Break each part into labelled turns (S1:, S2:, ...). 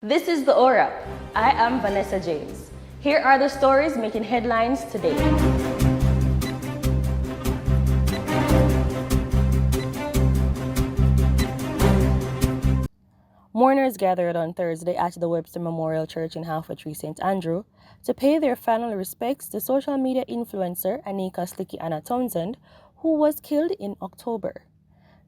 S1: This is the Owrap. I am Vanessa James. Here are the stories making headlines today. Mourners gathered on Thursday at the Webster Memorial Church in Half Way Tree, St. Andrew, to pay their final respects to social media influencer Anika Slickianna Townsend, who was killed in October.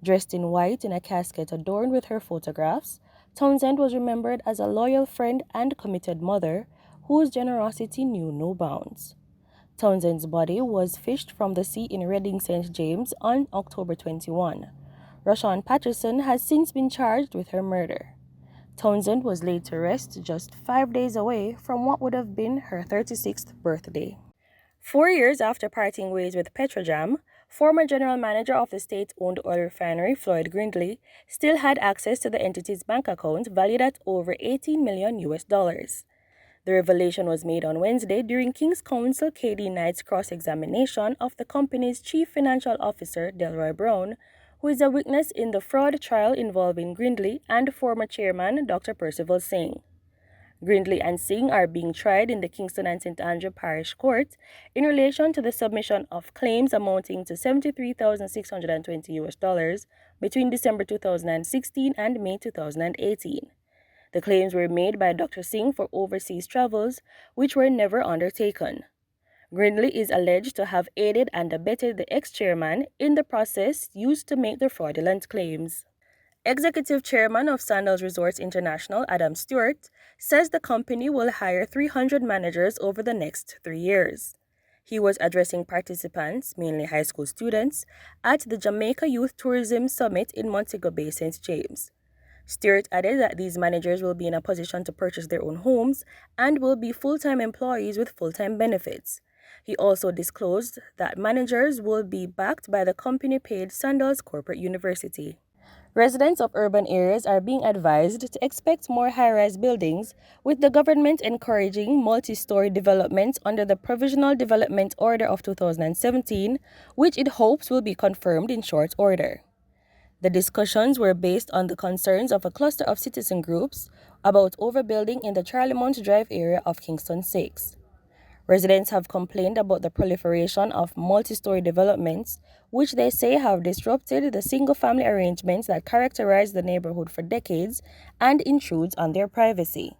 S1: Dressed in white in a casket adorned with her photographs, Townsend was remembered as a loyal friend and committed mother whose generosity knew no bounds. Townsend's body was fished from the sea in Reading, St. James on October 21. Rashawn Patterson has since been charged with her murder. Townsend was laid to rest just 5 days away from what would have been her 36th birthday. 4 years after parting ways with Petrojam, former general manager of the state-owned oil refinery Floyd Grindley still had access to the entity's bank account valued at over $18 million. The revelation was made on Wednesday during King's Counsel K.D. Knight's cross-examination of the company's chief financial officer, Delroy Brown, who is a witness in the fraud trial involving Grindley and former chairman Dr. Percival Singh. Grindley and Singh are being tried in the Kingston and St. Andrew Parish Court in relation to the submission of claims amounting to $73,620 between December 2016 and May 2018. The claims were made by Dr. Singh for overseas travels, which were never undertaken. Grindley is alleged to have aided and abetted the ex-chairman in the process used to make the fraudulent claims. Executive Chairman of Sandals Resorts International, Adam Stewart, says the company will hire 300 managers over the next 3 years. He was addressing participants, mainly high school students, at the Jamaica Youth Tourism Summit in Montego Bay, St. James. Stewart added that these managers will be in a position to purchase their own homes and will be full-time employees with full-time benefits. He also disclosed that managers will be backed by the company-paid Sandals Corporate University. Residents of urban areas are being advised to expect more high-rise buildings, with the government encouraging multi-story development under the Provisional Development Order of 2017, which it hopes will be confirmed in short order. The discussions were based on the concerns of a cluster of citizen groups about overbuilding in the Charlemont Drive area of Kingston 6. Residents have complained about the proliferation of multi-story developments, which they say have disrupted the single-family arrangements that characterize the neighborhood for decades and intrudes on their privacy.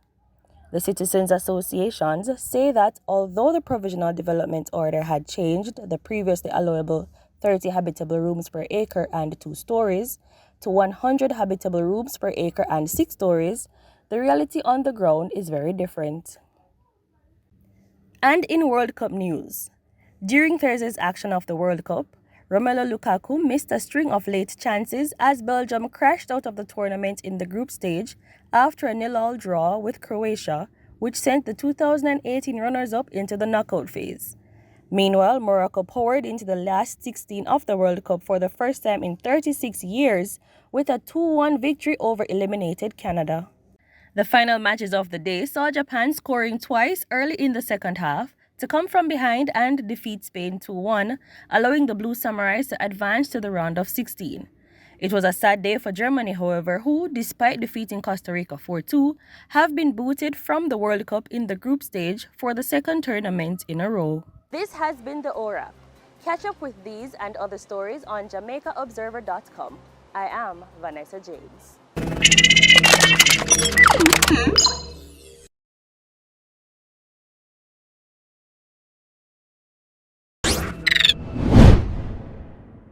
S1: The citizens' associations say that although the Provisional Development Order had changed the previously allowable 30 habitable rooms per acre and 2 stories to 100 habitable rooms per acre and 6 stories, the reality on the ground is very different. And in World Cup news, during Thursday's action of the World Cup, Romelu Lukaku missed a string of late chances as Belgium crashed out of the tournament in the group stage after a 0-0 draw with Croatia, which sent the 2018 runners-up into the knockout phase. Meanwhile, Morocco powered into the last 16 of the World Cup for the first time in 36 years with a 2-1 victory over eliminated Canada. The final matches of the day saw Japan scoring twice early in the second half to come from behind and defeat Spain 2-1, allowing the Blue Samurais to advance to the round of 16. It was a sad day for Germany, however, who, despite defeating Costa Rica 4-2, have been booted from the World Cup in the group stage for the second tournament in a row. This has been the Owrap. Catch up with these and other stories on JamaicaObserver.com. I am Vanessa James.